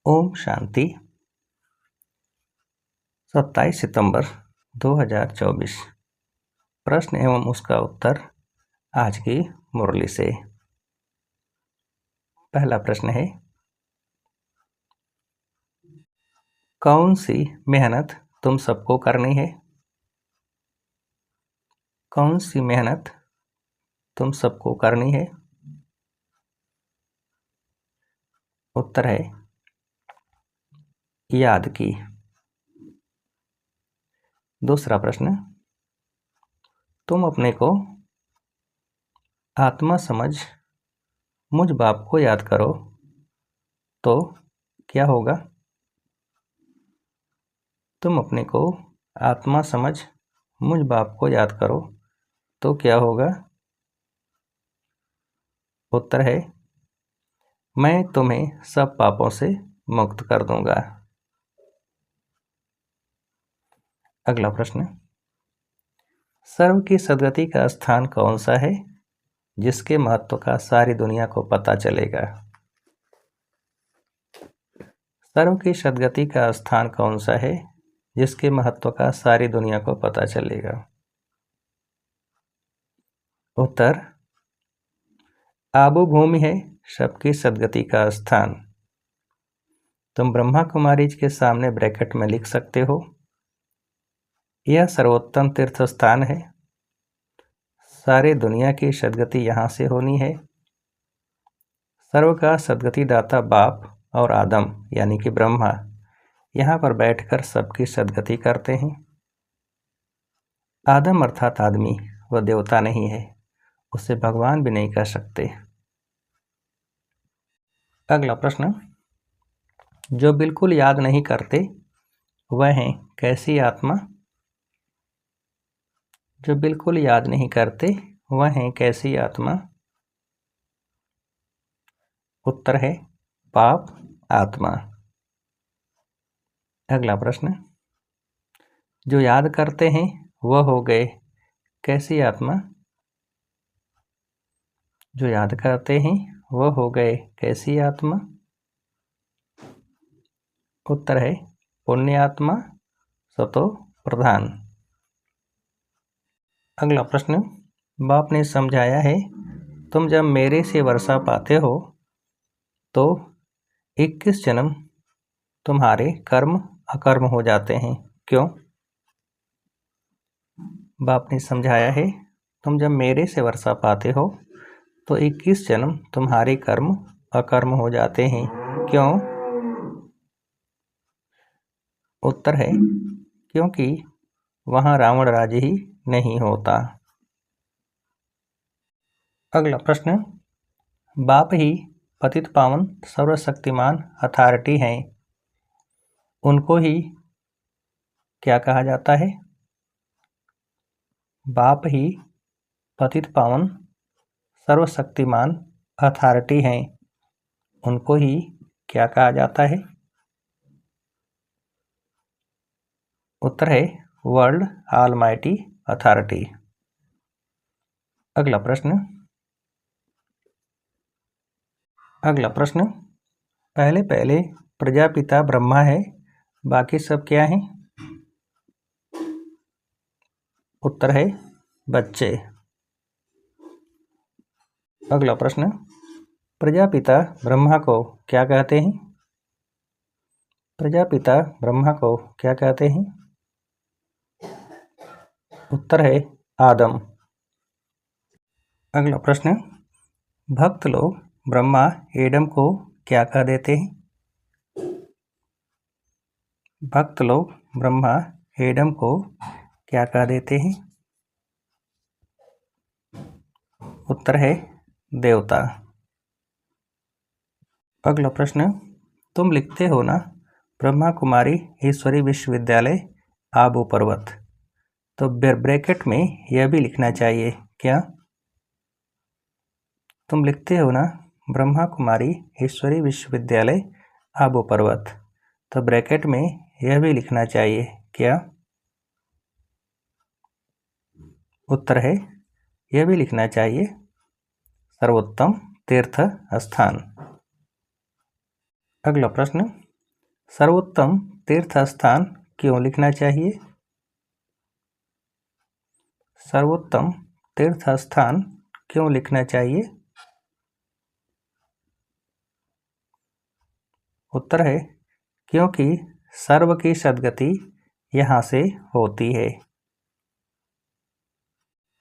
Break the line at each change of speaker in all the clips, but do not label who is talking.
ओम शांति। 27 सितंबर 2024। प्रश्न एवं उसका उत्तर आज की मुरली से। पहला प्रश्न है, कौन सी मेहनत तुम सबको करनी है? कौन सी मेहनत तुम सबको करनी है? उत्तर है याद की। दूसरा प्रश्न, तुम अपने को आत्मा समझ मुझ बाप को याद करो तो क्या होगा? तुम अपने को आत्मा समझ मुझ बाप को याद करो तो क्या होगा? उत्तर है मैं तुम्हें सब पापों से मुक्त कर दूंगा। अगला प्रश्न, सर्व की सद्गति का स्थान कौन सा है जिसके महत्व का सारी दुनिया को पता चलेगा? सर्व की सद्गति का स्थान कौन सा है जिसके महत्व का सारी दुनिया को पता चलेगा? उत्तर आबू भूमि है सबकी सद्गति का स्थान। तुम ब्रह्मा कुमारी के सामने ब्रैकेट में लिख सकते हो, यह सर्वोत्तम तीर्थ स्थान है। सारी दुनिया की सद्गति यहाँ से होनी है। सर्व का सद्गति दाता बाप और आदम यानी कि ब्रह्मा यहाँ पर बैठकर सबकी सद्गति करते हैं। आदम अर्थात आदमी, वह देवता नहीं है, उसे भगवान भी नहीं कह सकते। अगला प्रश्न, जो बिल्कुल याद नहीं करते वह हैं कैसी आत्मा? जो बिल्कुल याद नहीं करते वह हैं कैसी आत्मा? उत्तर है पाप आत्मा। अगला प्रश्न, जो याद करते हैं वह हो गए कैसी आत्मा? जो याद करते हैं वह हो गए कैसी आत्मा? उत्तर है पुण्य आत्मा, सतो प्रधान। अगला प्रश्न, बाप ने समझाया है तुम जब मेरे से वर्षा पाते हो तो 21 जन्म तुम्हारे कर्म अकर्म हो जाते हैं, क्यों? बाप ने समझाया है तुम जब मेरे से वर्षा पाते हो तो 21 जन्म तुम्हारे कर्म अकर्म हो जाते हैं, क्यों? उत्तर है क्योंकि वहाँ रावण राज्य ही नहीं होता। अगला प्रश्न, बाप ही पतित पावन सर्वशक्तिमान अथॉरिटी हैं, उनको ही क्या कहा जाता है? बाप ही पतित पावन सर्वशक्तिमान अथॉरिटी हैं, उनको ही क्या कहा जाता है? उत्तर है वर्ल्ड ऑलमाइटी अथॉरिटी। अगला प्रश्न, पहले पहले प्रजापिता ब्रह्मा है, बाकी सब क्या है? उत्तर है बच्चे। अगला प्रश्न, प्रजापिता ब्रह्मा को क्या कहते हैं? प्रजापिता ब्रह्मा को क्या कहते हैं? उत्तर है आदम। अगला प्रश्न, भक्त लोग ब्रह्मा एडम को क्या कह देते हैं? भक्त लोग ब्रह्मा एडम को क्या कह देते हैं? उत्तर है देवता। अगला प्रश्न, तुम लिखते हो ना ब्रह्मा कुमारी ईश्वरी विश्वविद्यालय आबू पर्वत, तो ब्रैकेट में यह भी लिखना चाहिए क्या? तुम लिखते हो ना ब्रह्मा कुमारी ईश्वरी विश्वविद्यालय आबू पर्वत, तो ब्रैकेट में यह भी लिखना चाहिए क्या? उत्तर है यह भी लिखना चाहिए सर्वोत्तम तीर्थ स्थान। अगला प्रश्न, सर्वोत्तम तीर्थ स्थान क्यों लिखना चाहिए? सर्वोत्तम तीर्थ स्थान क्यों लिखना चाहिए? उत्तर है क्योंकि सर्व की सद्गति यहाँ से होती है।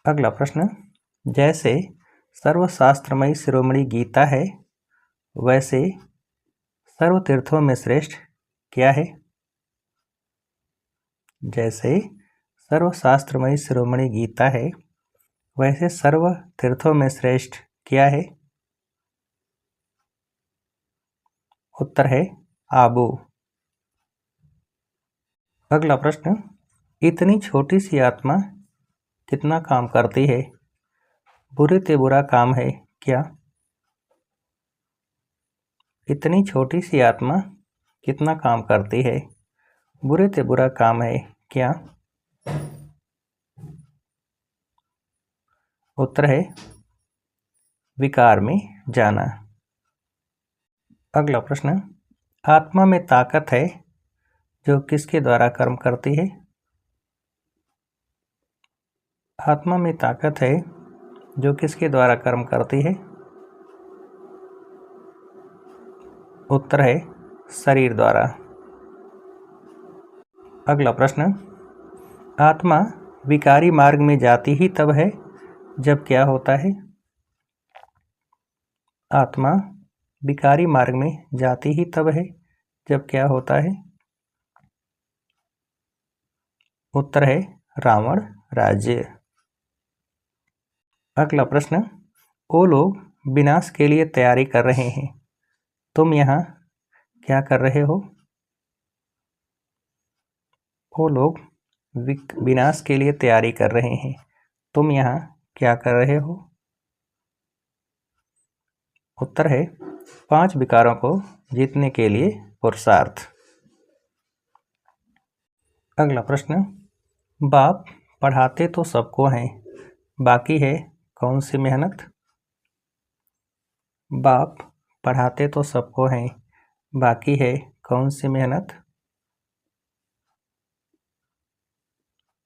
अगला प्रश्न, जैसे सर्वशास्त्रमयी शिरोमणि गीता है, वैसे सर्व तीर्थों में श्रेष्ठ क्या है? जैसे सर्वशास्त्रमयी शिरोमणि गीता है, वैसे सर्व तीर्थों में श्रेष्ठ क्या है? उत्तर है आबू। अगला प्रश्न, इतनी छोटी सी आत्मा कितना काम करती है? बुरे ते बुरा काम है क्या? इतनी छोटी सी आत्मा कितना काम करती है? बुरे ते बुरा काम है क्या? उत्तर है विकार में जाना। अगला प्रश्न, आत्मा में ताकत है जो किसके द्वारा कर्म करती है? आत्मा में ताकत है जो किसके द्वारा कर्म करती है? उत्तर है शरीर द्वारा। अगला प्रश्न, आत्मा विकारी मार्ग में जाती ही तब है जब क्या होता है? आत्मा विकारी मार्ग में जाती ही तब है जब क्या होता है? उत्तर है रावण राज्य। अगला प्रश्न, वो लोग विनाश के लिए तैयारी कर रहे हैं, तुम यहाँ क्या कर रहे हो? वो लोग विनाश के लिए तैयारी कर रहे हैं, तुम यहाँ क्या कर रहे हो? उत्तर है 5 विकारों को जीतने के लिए पुरुषार्थ। अगला प्रश्न, बाप पढ़ाते तो सबको हैं, बाकी है कौन सी मेहनत? बाप पढ़ाते तो सबको हैं, बाकी है कौन सी मेहनत?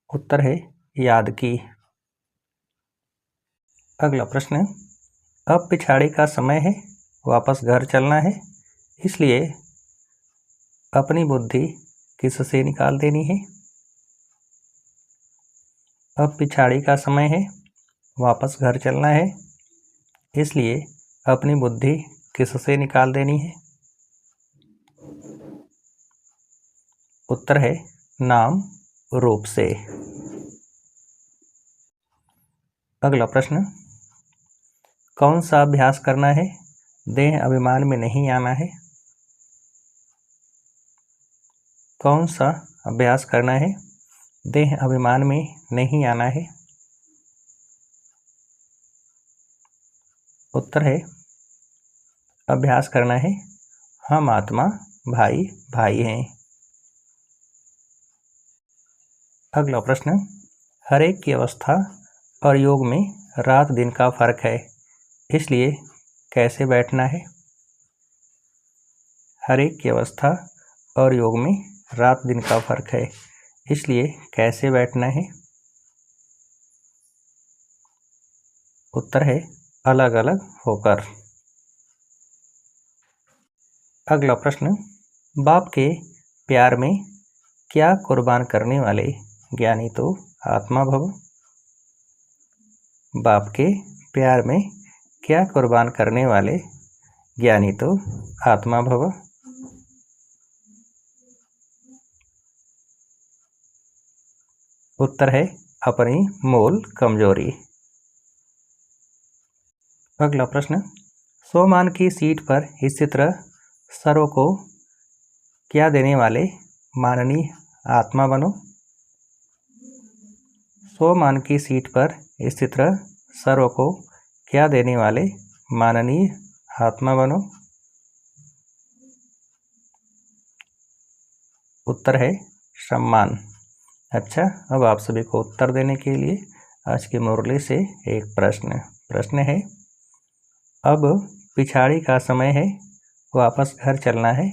उत्तर है याद की। अगला प्रश्न, अब पिछाड़ी का समय है, वापस घर चलना है, इसलिए अपनी बुद्धि किससे निकाल देनी है? अब पिछाड़ी का समय है, वापस घर चलना है, इसलिए अपनी बुद्धि किससे निकाल देनी है? उत्तर है नाम रूप से। अगला प्रश्न, कौन सा अभ्यास करना है, देह अभिमान में नहीं आना है? कौन सा अभ्यास करना है, देह अभिमान में नहीं आना है? उत्तर है अभ्यास करना है हम आत्मा भाई भाई हैं। अगला प्रश्न, हरेक की अवस्था और योग में रात दिन का फर्क है, इसलिए कैसे बैठना है? हरेक की अवस्था और योग में रात दिन का फर्क है, इसलिए कैसे बैठना है? उत्तर है अलग अलग होकर। अगला प्रश्न, बाप के प्यार में क्या कुर्बान करने वाले ज्ञानी तो आत्मा भव? बाप के प्यार में क्या कुर्बान करने वाले ज्ञानी तो आत्मा भव? उत्तर है अपनी मूल कमजोरी। अगला प्रश्न, सोमान की सीट पर स्थित सर्व को क्या देने वाले माननीय आत्मा बनो? सोमान की सीट पर स्थित सर्व को क्या देने वाले माननीय आत्मा बनो? उत्तर है सम्मान। अच्छा, अब आप सभी को उत्तर देने के लिए आज की मुरली से एक प्रश्न है, अब पिछाड़ी का समय है, वापस घर चलना है,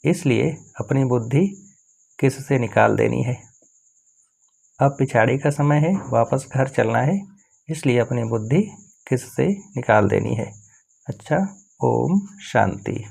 इसलिए अपनी बुद्धि किस से निकाल देनी है। अब पिछाड़ी का समय है, वापस घर चलना है, इसलिए अपनी बुद्धि किस से निकाल देनी है। अच्छा, ओम शांति।